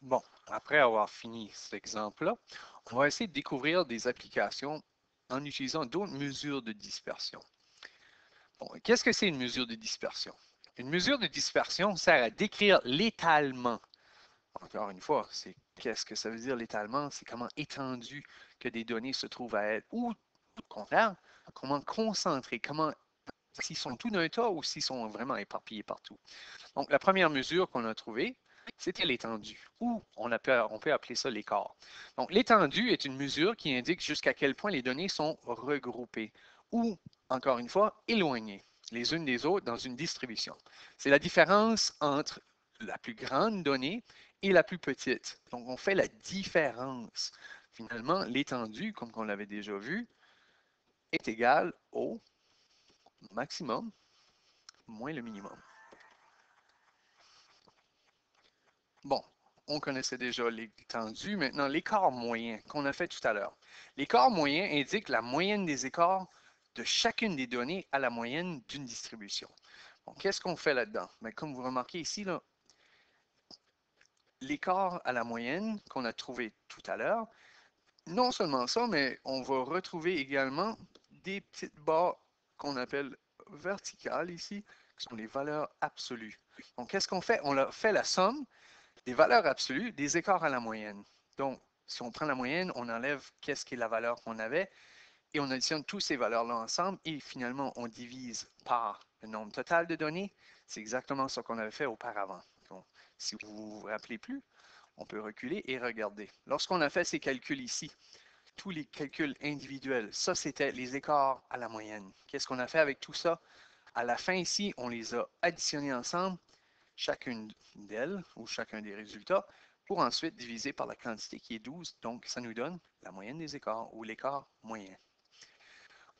Bon, après avoir fini cet exemple-là, on va essayer de découvrir des applications en utilisant d'autres mesures de dispersion. Bon, qu'est-ce que c'est une mesure de dispersion? Une mesure de dispersion sert à décrire l'étalement. Encore une fois, c'est qu'est-ce que ça veut dire l'étalement? C'est comment étendu que des données se trouvent à être, ou au contraire, comment concentrées, comment s'ils sont tout d'un tas ou s'ils sont vraiment éparpillés partout. Donc, la première mesure qu'on a trouvée, c'était l'étendue, ou on peut appeler ça l'écart. Donc, l'étendue est une mesure qui indique jusqu'à quel point les données sont regroupées, ou, encore une fois, éloignées les unes des autres dans une distribution. C'est la différence entre la plus grande donnée et la plus petite. Donc, on fait la différence. Finalement, l'étendue, comme on l'avait déjà vu, est égale au maximum moins le minimum. Bon, on connaissait déjà l'étendue. Maintenant, l'écart moyen qu'on a fait tout à l'heure. L'écart moyen indique la moyenne des écarts de chacune des données à la moyenne d'une distribution. Bon, qu'est-ce qu'on fait là-dedans? Bien, comme vous remarquez ici, l'écart à la moyenne qu'on a trouvé tout à l'heure, non seulement ça, mais on va retrouver également des petites barres qu'on appelle verticales ici, qui sont les valeurs absolues. Donc, qu'est-ce qu'on fait? On a fait la somme des valeurs absolues des écarts à la moyenne. Donc, si on prend la moyenne, on enlève qu'est-ce qui est la valeur qu'on avait et on additionne toutes ces valeurs-là ensemble et finalement, on divise par le nombre total de données. C'est exactement ce qu'on avait fait auparavant. Donc, si vous vous rappelez plus, on peut reculer et regarder. Lorsqu'on a fait ces calculs ici, tous les calculs individuels, ça c'était les écarts à la moyenne. Qu'est-ce qu'on a fait avec tout ça? À la fin ici, on les a additionnés ensemble chacune d'elles ou chacun des résultats pour ensuite diviser par la quantité qui est 12. Donc, ça nous donne la moyenne des écarts ou l'écart moyen.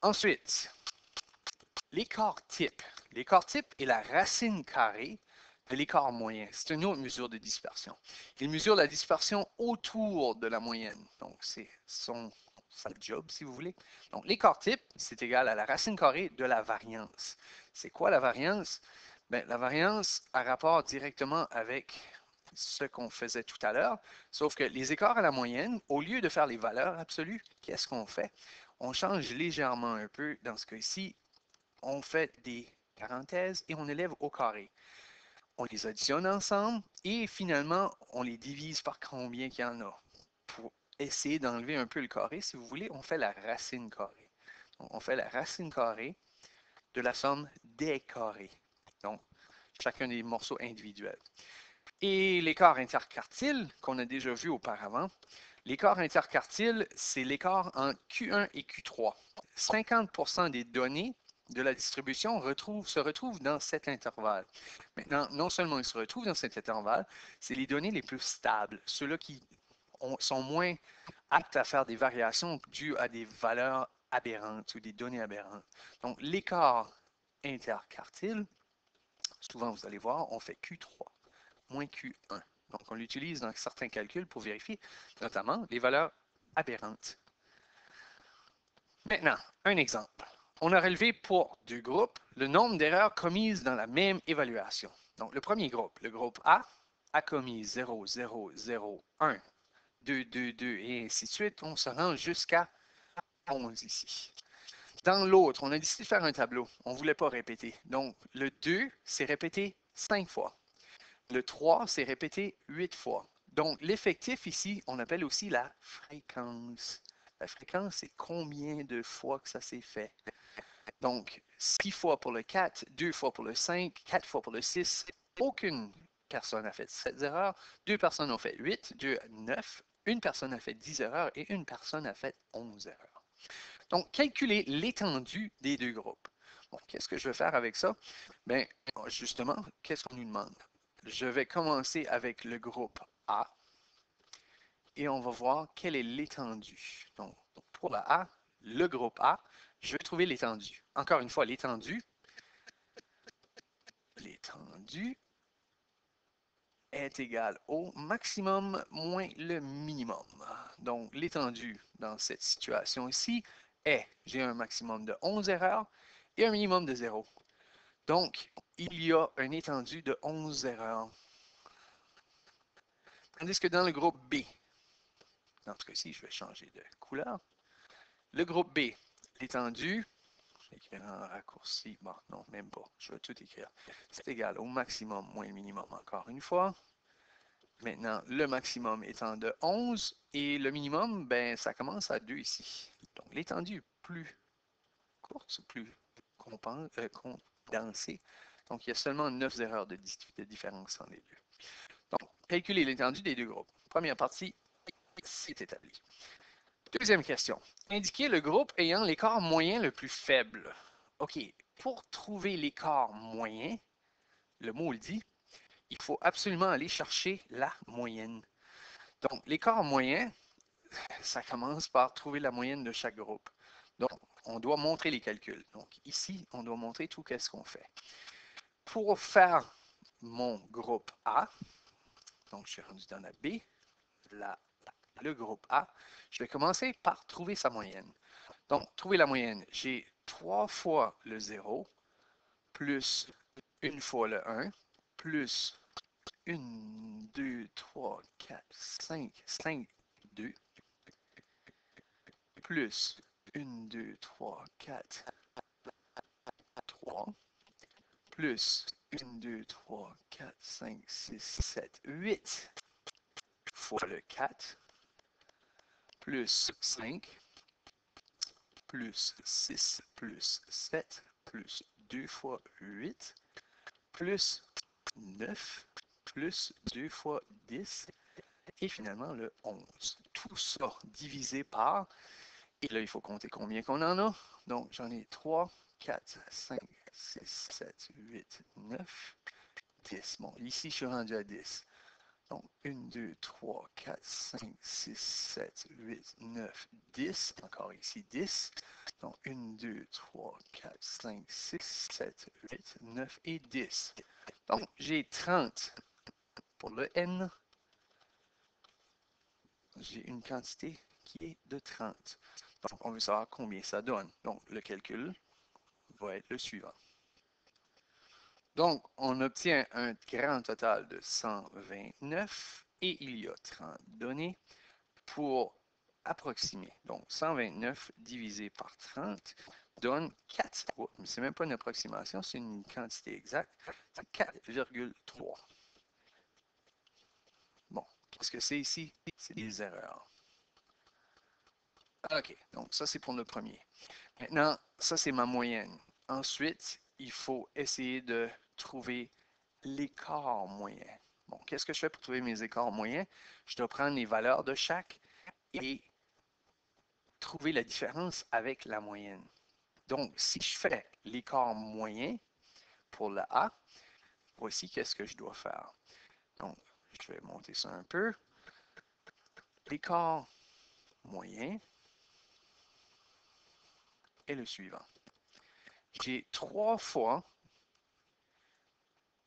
Ensuite, l'écart type. L'écart type est la racine carrée de l'écart moyen. C'est une autre mesure de dispersion. Il mesure la dispersion autour de la moyenne. Donc, c'est sa job, si vous voulez. Donc, l'écart type, c'est égal à la racine carrée de la variance. C'est quoi la variance? Bien, la variance a rapport directement avec ce qu'on faisait tout à l'heure, sauf que les écarts à la moyenne, au lieu de faire les valeurs absolues, qu'est-ce qu'on fait? On change légèrement un peu. Dans ce cas-ci, on fait des parenthèses et on élève au carré. On les additionne ensemble et finalement, on les divise par combien qu'il y en a. Pour essayer d'enlever un peu le carré, si vous voulez, on fait la racine carrée. Donc, on fait la racine carrée de la somme des carrés. Donc, chacun des morceaux individuels. Et l'écart interquartile qu'on a déjà vu auparavant, l'écart interquartile, c'est l'écart entre Q1 et Q3. 50% des données de la distribution se retrouvent dans cet intervalle. Maintenant, non seulement ils se retrouvent dans cet intervalle, c'est les données les plus stables, ceux-là qui sont moins aptes à faire des variations dues à des valeurs aberrantes ou des données aberrantes. Donc, l'écart interquartile, souvent vous allez voir, on fait Q3 moins Q1. Donc, on l'utilise dans certains calculs pour vérifier notamment les valeurs aberrantes. Maintenant, un exemple. On a relevé pour deux groupes le nombre d'erreurs commises dans la même évaluation. Donc, le premier groupe, le groupe A commis 0, 0, 0, 1, 2, 2, 2 et ainsi de suite. On se rend jusqu'à 11 ici. Dans l'autre, on a décidé de faire un tableau. On ne voulait pas répéter. Donc, le 2 s'est répété 5 fois. Le 3 s'est répété 8 fois. Donc, l'effectif ici, on appelle aussi la fréquence. La fréquence, c'est combien de fois que ça s'est fait. Donc, 6 fois pour le 4, 2 fois pour le 5, 4 fois pour le 6. Aucune personne a fait 7 erreurs. 2 personnes ont fait 8, 2, 9. Une personne a fait 10 erreurs et une personne a fait 11 erreurs. Donc, calculer l'étendue des deux groupes. Bon, qu'est-ce que je vais faire avec ça? Bien, justement, qu'est-ce qu'on nous demande? Je vais commencer avec le groupe A et on va voir quelle est l'étendue. Donc, pour la A, le groupe A, je vais trouver l'étendue. Encore une fois, l'étendue est égale au maximum moins le minimum. Donc, l'étendue dans cette situation ici est, j'ai un maximum de 11 erreurs et un minimum de 0. Donc, il y a une étendue de 11 erreurs. Tandis que dans le groupe B, dans ce cas-ci, je vais changer de couleur. Le groupe B, l'étendue, je vais écrire en raccourci, bon, non, même pas, je vais tout écrire. C'est égal au maximum moins le minimum encore une fois. Maintenant, le maximum étant de 11 et le minimum, ben, ça commence à 2 ici. Donc, l'étendue est plus courte, plus condensée. Donc, il y a seulement 9 erreurs de différence entre les deux. Donc, calculer l'étendue des deux groupes. Première partie, c'est établi. Deuxième question. Indiquer le groupe ayant l'écart moyen le plus faible. OK. Pour trouver l'écart moyen, le mot le dit, il faut absolument aller chercher la moyenne. Donc, l'écart moyen, ça commence par trouver la moyenne de chaque groupe. Donc, on doit montrer les calculs. Donc, ici, on doit montrer tout qu'est-ce qu'on fait. Pour faire mon groupe A, donc je suis rendu dans la B, le groupe A, je vais commencer par trouver sa moyenne. Donc, trouver la moyenne, j'ai 3 fois le 0, plus 1 fois le 1, plus 1, 2, 3, 4, 5, 2, plus 1, 2, 3, 4, 3, plus 1, 2, 3, 4, 5, 6, 7, 8 fois le 4, plus 5, plus 6, plus 7, plus 2 fois 8, plus 9, plus 2 fois 10, et finalement le 11. Tout ça divisé par, et là il faut compter combien qu'on en a. Donc j'en ai 3, 4, 5, 6, 7, 8, 9, 10. Bon, ici je suis rendu à 10. Donc 1, 2, 3, 4, 5, 6, 7, 8, 9, 10. Encore ici 10. Donc 1, 2, 3, 4, 5, 6, 7, 8, 9 et 10. Donc j'ai 30 pour le N. J'ai une quantité qui est de 30. Donc, on veut savoir combien ça donne. Donc, le calcul va être le suivant. Donc, on obtient un grand total de 129 et il y a 30 données pour approximer. Donc, 129 divisé par 30 donne 4. Oh, mais ce n'est même pas une approximation, c'est une quantité exacte. C'est 4,3. Bon, qu'est-ce que c'est ici? C'est des erreurs. OK, donc ça, c'est pour le premier. Maintenant, ça, c'est ma moyenne. Ensuite, il faut essayer de trouver l'écart moyen. Bon, qu'est-ce que je fais pour trouver mes écarts moyens? Je dois prendre les valeurs de chaque et trouver la différence avec la moyenne. Donc, si je fais l'écart moyen pour le A, voici qu'est-ce que je dois faire. Donc, je vais monter ça un peu. L'écart moyen est le suivant. J'ai 3 fois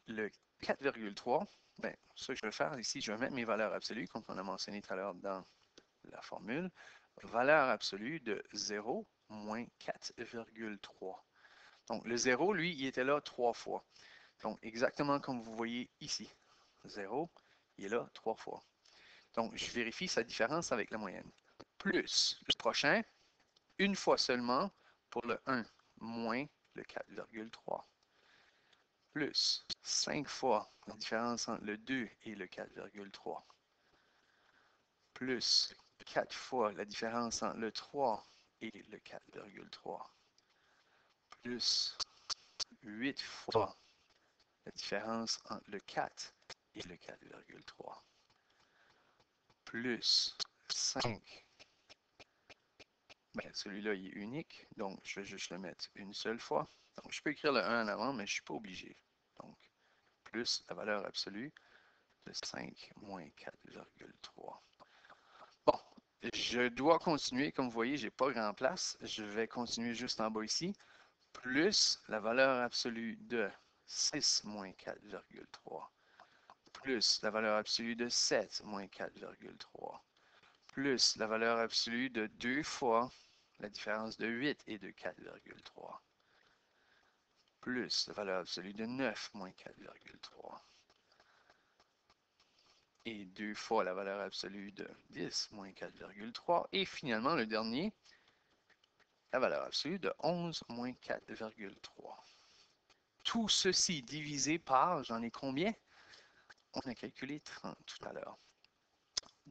le 4,3. Bien, ce que je vais faire ici, je vais mettre mes valeurs absolues, comme on a mentionné tout à l'heure dans la formule. Valeur absolue de 0 moins 4,3. Donc, le 0, lui, il était là 3 fois. Donc, exactement comme vous voyez ici. 0, il est là 3 fois. Donc, je vérifie sa différence avec la moyenne. Plus le prochain, une fois seulement pour le 1, moins le 4,3. Plus 5 fois la différence entre le 2 et le 4,3. Plus 4 fois la différence entre le 3 et le 4,3. Plus 8 fois la différence entre le 4 et le 4,3. Plus 5. Ben, celui-là, il est unique, donc je vais juste le mettre une seule fois. Donc, je peux écrire le 1 en avant, mais je ne suis pas obligé. Donc, plus la valeur absolue de 5 moins 4,3. Bon, je dois continuer. Comme vous voyez, je n'ai pas grand place. Je vais continuer juste en bas ici. Plus la valeur absolue de 6 moins 4,3. Plus la valeur absolue de 7 moins 4,3. Plus la valeur absolue de 2 fois la différence de 8 et de 4,3. Plus la valeur absolue de 9 moins 4,3. et 2 fois la valeur absolue de 10 moins 4,3. Et finalement, le dernier, la valeur absolue de 11 moins 4,3. Tout ceci divisé par, j'en ai combien? On a calculé 30 tout à l'heure.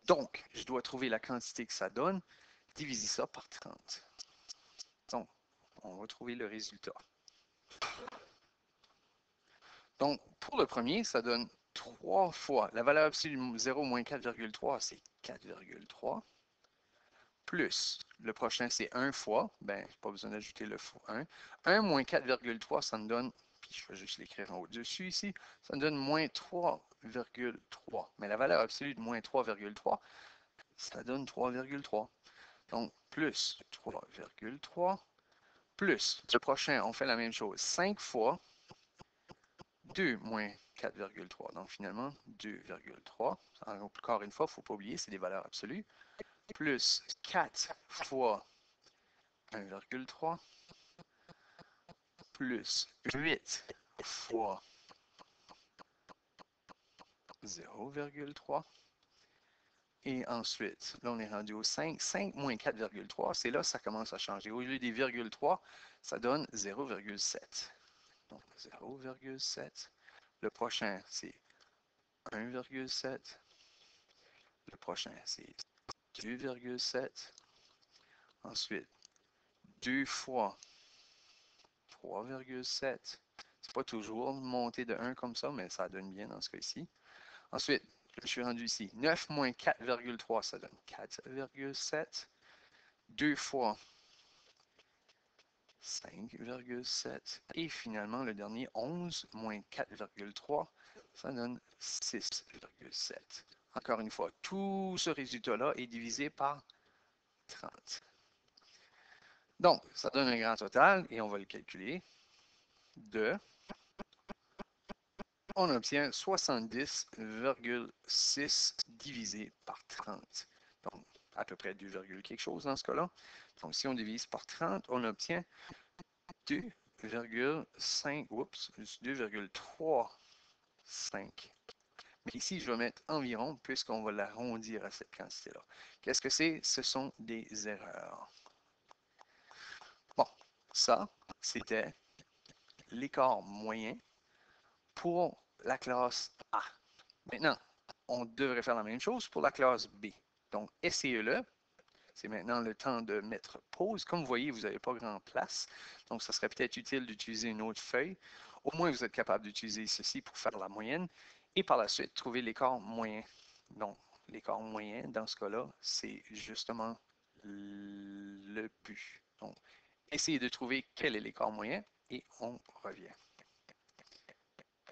Donc, je dois trouver la quantité que ça donne, diviser ça par 30. Donc, on va trouver le résultat. Donc, pour le premier, ça donne 3 fois. La valeur absolue de 0 moins 4,3, c'est 4,3. Plus, le prochain, c'est 1 fois. Ben, pas besoin d'ajouter le fois 1. 1 moins 4,3, ça me donne, puis je vais juste l'écrire en haut-dessus ici, ça me donne moins 3,3. Mais la valeur absolue de moins 3,3, ça donne 3,3. Donc, plus 3,3, plus, le prochain, on fait la même chose. 5 fois 2 moins 4,3. Donc, finalement, 2,3. Encore une fois, il ne faut pas oublier, c'est des valeurs absolues. Plus 4 fois 1,3 plus 8 fois 0,3. Et ensuite, là, on est rendu au 5. 5 moins 4,3, c'est là que ça commence à changer. Au lieu des 0,3, ça donne 0,7. Donc, 0,7. Le prochain, c'est 1,7. Le prochain, c'est 2,7. Ensuite, 2 fois 3,7. C'est pas toujours monté de 1 comme ça, mais ça donne bien dans ce cas-ci. Ensuite, je suis rendu ici. 9 moins 4,3, ça donne 4,7. 2 fois 5,7. Et finalement, le dernier, 11 moins 4,3, ça donne 6,7. Encore une fois, tout ce résultat-là est divisé par 30. Donc, ça donne un grand total, et on va le calculer, de, on obtient 70,6 divisé par 30. Donc, à peu près 2, quelque chose dans ce cas-là. Donc, si on divise par 30, on obtient 2,5, oups, 2,35. Mais ici, je vais mettre environ, puisqu'on va l'arrondir à cette quantité-là. Qu'est-ce que c'est? Ce sont des erreurs. Bon, ça, c'était l'écart moyen pour la classe A. Maintenant, on devrait faire la même chose pour la classe B. Donc, essayez-le. C'est maintenant le temps de mettre pause. Comme vous voyez, vous n'avez pas grand place. Donc, ça serait peut-être utile d'utiliser une autre feuille. Au moins, vous êtes capable d'utiliser ceci pour faire la moyenne. Et par la suite, trouver l'écart moyen. Donc, l'écart moyen, dans ce cas-là, c'est justement le but. Donc, essayez de trouver quel est l'écart moyen et on revient.